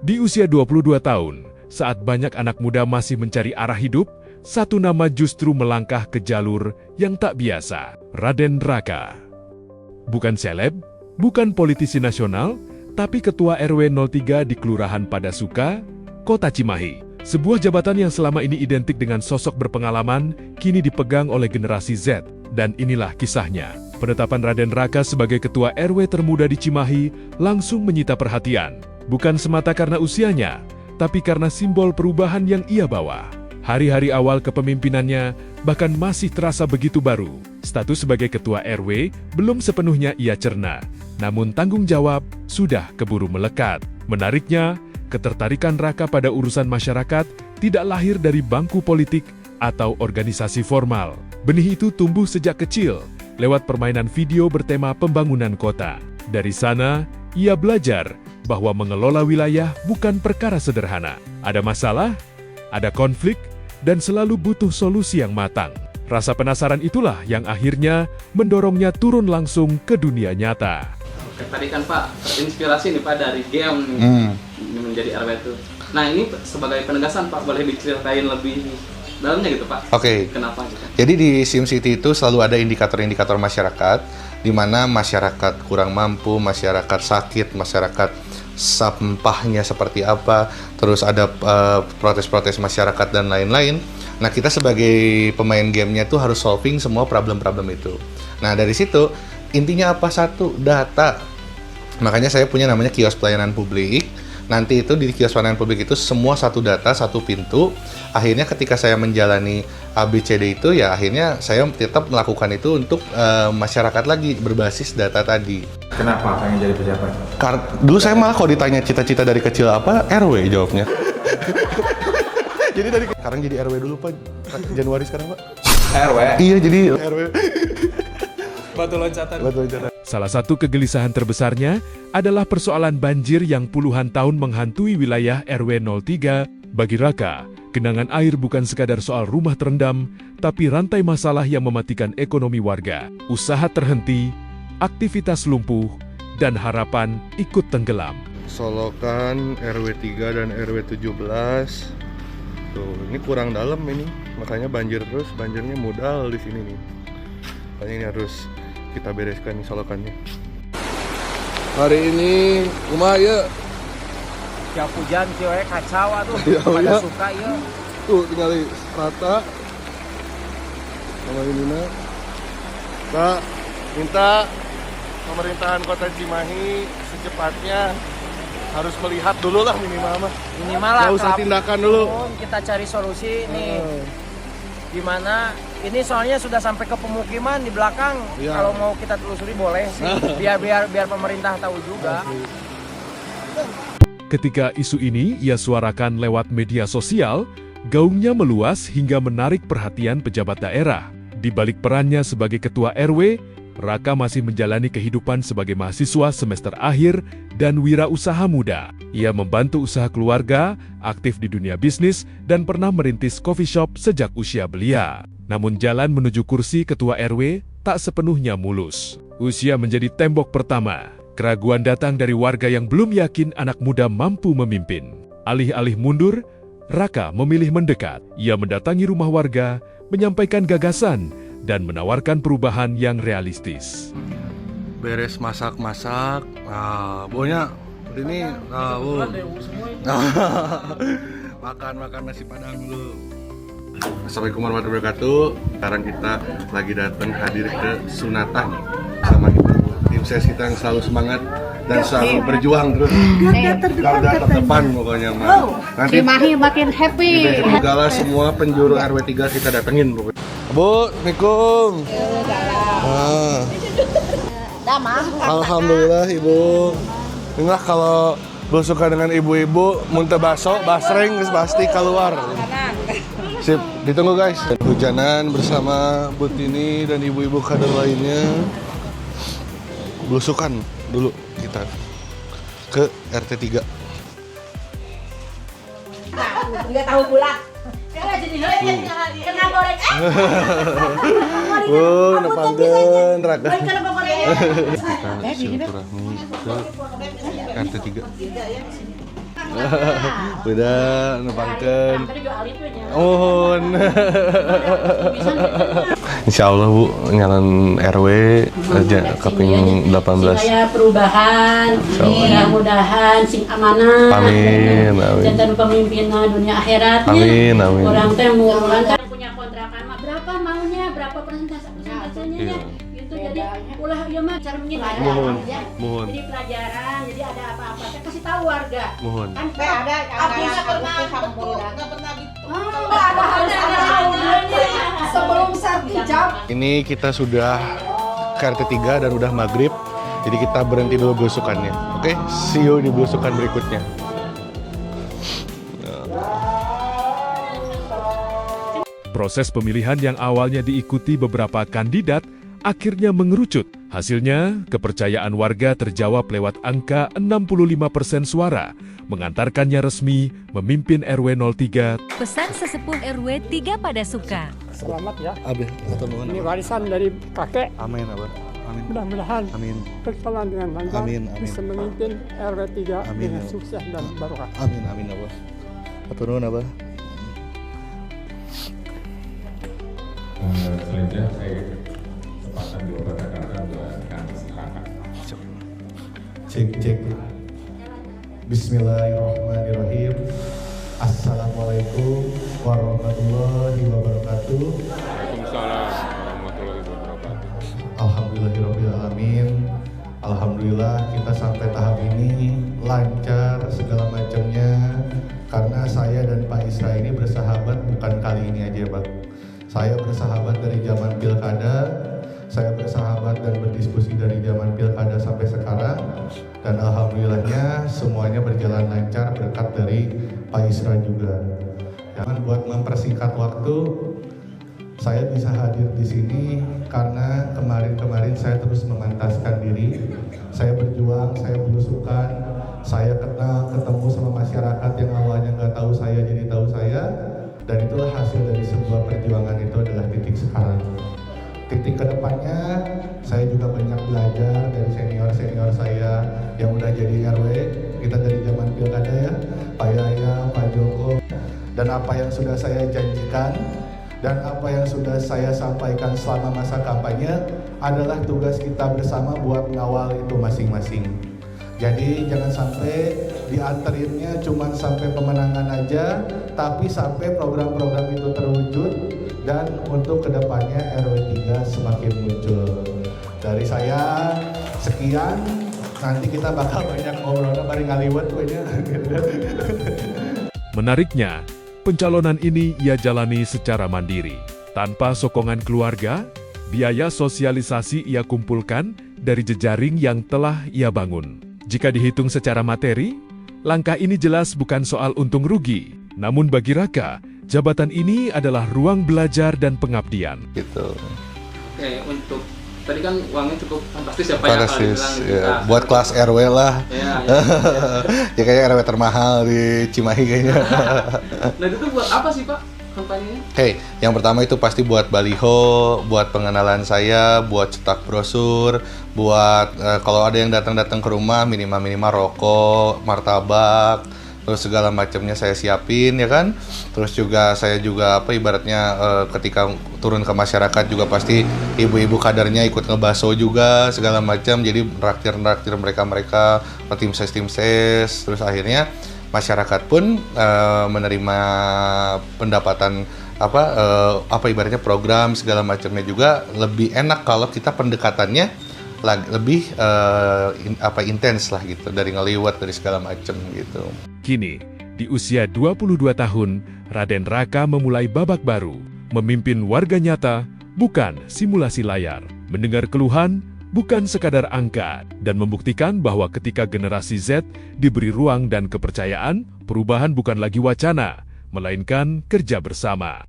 Di usia 22 tahun, saat banyak anak muda masih mencari arah hidup, satu nama justru melangkah ke jalur yang tak biasa, Raden Raka. Bukan seleb, bukan politisi nasional, tapi ketua RW 03 di Kelurahan Padasuka, Kota Cimahi. Sebuah jabatan yang selama ini identik dengan sosok berpengalaman, kini dipegang oleh generasi Z. Dan inilah kisahnya. Penetapan Raden Raka sebagai ketua RW termuda di Cimahi langsung menyita perhatian. Bukan semata karena usianya, tapi karena simbol perubahan yang ia bawa. Hari-hari awal kepemimpinannya bahkan masih terasa begitu baru. Status sebagai ketua RW belum sepenuhnya ia cerna. Namun tanggung jawab sudah keburu melekat. Menariknya, ketertarikan Raka pada urusan masyarakat tidak lahir dari bangku politik atau organisasi formal. Benih itu tumbuh sejak kecil, lewat permainan video bertema pembangunan kota. Dari sana, ia belajar bahwa mengelola wilayah bukan perkara sederhana. Ada masalah, ada konflik, dan selalu butuh solusi yang matang. Rasa penasaran itulah yang akhirnya mendorongnya turun langsung ke dunia nyata. Oke, tadi kan Pak terinspirasi nih Pak dari game nih, menjadi RW itu. Nah ini sebagai penegasan Pak, boleh diceritain lebih dalamnya gitu Pak? Oke. Kenapa gitu? Jadi di SimCity itu selalu ada indikator-indikator masyarakat, di mana masyarakat kurang mampu, masyarakat sakit, masyarakat sampahnya seperti apa, terus ada protes-protes masyarakat dan lain-lain. Nah, kita sebagai pemain gamenya tuh harus solving semua problem-problem itu. Nah, dari situ intinya apa? Satu, data. Makanya saya punya namanya kios pelayanan publik. Nanti itu di kios pelayanan publik itu semua satu data, satu pintu. Akhirnya ketika saya menjalani ABCD itu ya akhirnya saya tetap melakukan itu untuk masyarakat lagi berbasis data tadi. Kenapa pengen jadi pejabat? Dulu saya malah kalau ditanya cita-cita dari kecil apa, RW jawabnya. Jadi dari sekarang jadi RW dulu Pak. Januari sekarang Pak. RW? Iya jadi RW. Batu loncatan. Salah satu kegelisahan terbesarnya adalah persoalan banjir yang puluhan tahun menghantui wilayah RW 03. Bagi Raka, genangan air bukan sekadar soal rumah terendam, tapi rantai masalah yang mematikan ekonomi warga. Usaha terhenti, aktivitas lumpuh, dan harapan ikut tenggelam. Solokan RW 3 dan RW 17. Tuh, ini kurang dalam ini. Makanya banjir terus, banjirnya modal di sini nih. Makanya ini harus kita bereskan nih solokannya. Hari ini kumaha ya? Tiap hujan cewek kacau tuh. Ya, pada ya. suka ya. Tuh tinggal rata. Sama ini nah. Kak, minta pemerintahan Kota Cimahi secepatnya harus melihat dulu lah minimal mah. Minimal lah. Nggak usah tindakan dulu. Kita cari solusi nih. Gimana? Ini soalnya sudah sampai ke pemukiman di belakang. Ya. Kalau mau kita telusuri boleh sih. Biar pemerintah tahu juga. Ketika isu ini ia suarakan lewat media sosial, gaungnya meluas hingga menarik perhatian pejabat daerah. Di balik perannya sebagai ketua RW, Raka masih menjalani kehidupan sebagai mahasiswa semester akhir dan wirausaha muda. Ia membantu usaha keluarga, aktif di dunia bisnis, dan pernah merintis coffee shop sejak usia belia. Namun jalan menuju kursi ketua RW tak sepenuhnya mulus. Usia menjadi tembok pertama. Keraguan datang dari warga yang belum yakin anak muda mampu memimpin. Alih-alih mundur, Raka memilih mendekat. Ia mendatangi rumah warga, menyampaikan gagasan, dan menawarkan perubahan yang realistis. Beres masak-masak, pokoknya ini makan nasi padang dulu. Assalamualaikum warahmatullahi wabarakatuh. Sekarang kita lagi datang hadir ke sunatan sama ibu. Tim ses kita yang selalu semangat dan selalu berjuang terus. Garda terdepan pokoknya mah. Nanti Cimahi makin happy. di segala semua penjuru RW 3 kita datengin pokoknya. Bu, Assalamualaikum. Alhamdulillah Ibu. Inilah kalau lu suka dengan ibu-ibu, muntah baso, basreng, pasti keluar. Sip, ditunggu guys. Hujanan bersama Bu Tini dan ibu-ibu kader lainnya. Belusukan dulu kita ke RT 3. Nggak tahu pula. Kena goreng. Nepangkeun Raka. Kita silaturahmi ke RT 3. Udah nepangkeun. Tadi juga alit we nya. Mohon. Insya Allah Bu, ngaran RW aja kaping 18. Saya perubahan, mudah-mudahan sing amanah. Amin, amin. Jantan pemimpinna dunia akhiratnya. Amin, amin. Orang teh muruan kan punya kontrakan mah berapa maunya, berapa persentasenya Iya. gitu. Jadi ulah ieu mah cara mungkin Mohon. Mohon. Jadi pelajaran, jadi ada apa-apa teh kasih tahu warga. Mohon. Kan ada nggak pernah gitu. sebelum sertijab. Ini kita sudah ke RT 3 dan udah maghrib. Jadi kita berhenti dulu belusukannya. Oke, see you di belusukan berikutnya. Proses pemilihan yang awalnya diikuti beberapa kandidat akhirnya mengerucut. Hasilnya, kepercayaan warga terjawab lewat angka 65% suara, mengantarkannya resmi memimpin RW 03. Pesan sesepuh RW 3 pada Suka. Selamat ya. Abah, atau nuhun. Ini warisan dari kakek. Amin, Abah. Amin. Mudah-mudahan Amin. berjalan dengan lancar. Amin, amin. Bisa memimpin RW 3 Amin, dengan ya. sukses dan barokah. Amin, amin, Abah. Atau nuhun, Abah. Selanjutnya saya kesempatan dua kata-kata buat kami sepakat. Cek. Bismillahirrahmanirrahim. Assalamualaikum warahmatullahi wabarakatuh. Waalaikumsalam warahmatullahi wabarakatuh. Alhamdulillahirrahmanirrahim. Alhamdulillah kita sampai tahap ini lancar segala macamnya. Karena saya dan Pak Isra ini bersahabat bukan kali ini aja Bang. Saya bersahabat dari zaman pilkada, saya bersahabat dan berdiskusi dari zaman pilkada sampai sekarang, dan alhamdulillahnya semuanya berjalan lancar berkat dari Pak Isra juga. Jangan buat mempersingkat waktu, saya bisa hadir di sini karena kemarin saya terus memantaskan diri, saya berjuang, saya belusukan, saya ketemu sama masyarakat yang awalnya nggak tahu saya jadi tahu saya. Dan itulah hasil dari sebuah perjuangan itu adalah titik sekarang. Titik kedepannya, saya juga banyak belajar dari senior-senior saya yang udah jadi RW. Kita dari zaman pilkada ya, Pak Yaya, Pak Joko. Dan apa yang sudah saya janjikan, dan apa yang sudah saya sampaikan selama masa kampanye adalah tugas kita bersama buat mengawal itu masing-masing. Jadi jangan sampai dianterinnya cuma sampai pemenangan aja, tapi sampai program-program itu terwujud dan untuk kedepannya RW 3 semakin muncul. Dari saya sekian, nanti kita bakal banyak ngobrolnya bareng ngaliwet pokoknya. Menariknya, pencalonan ini ia jalani secara mandiri, tanpa sokongan keluarga. Biaya sosialisasi ia kumpulkan dari jejaring yang telah ia bangun. Jika dihitung secara materi, langkah ini jelas bukan soal untung rugi. Namun bagi Raka, jabatan ini adalah ruang belajar dan pengabdian. Gitu. Oke, untuk tadi kan uangnya cukup fantastis ya Pak Fantastis, gitu. ya. Buat kelas RW lah. Ya. Ya kayaknya RW termahal di Cimahi kayaknya. Nah itu buat apa sih Pak kampanyenya? Hey, yang pertama itu pasti buat baliho, buat pengenalan saya, buat cetak brosur, buat kalau ada yang datang-datang ke rumah minimal rokok, martabak, terus segala macamnya saya siapin ya kan. Terus juga saya juga ibaratnya ketika turun ke masyarakat juga pasti ibu-ibu kadernya ikut ngebaso juga segala macam. Jadi raktir mereka tim ses. Terus akhirnya masyarakat pun menerima pendapatan ibaratnya program segala macamnya juga lebih enak kalau kita pendekatannya lebih intens lah gitu, dari ngeliwat dari segala macam gitu. Kini, di usia 22 tahun, Raden Raka memulai babak baru, memimpin warga nyata, bukan simulasi layar, mendengar keluhan, bukan sekadar angka, dan membuktikan bahwa ketika generasi Z diberi ruang dan kepercayaan, perubahan bukan lagi wacana, melainkan kerja bersama.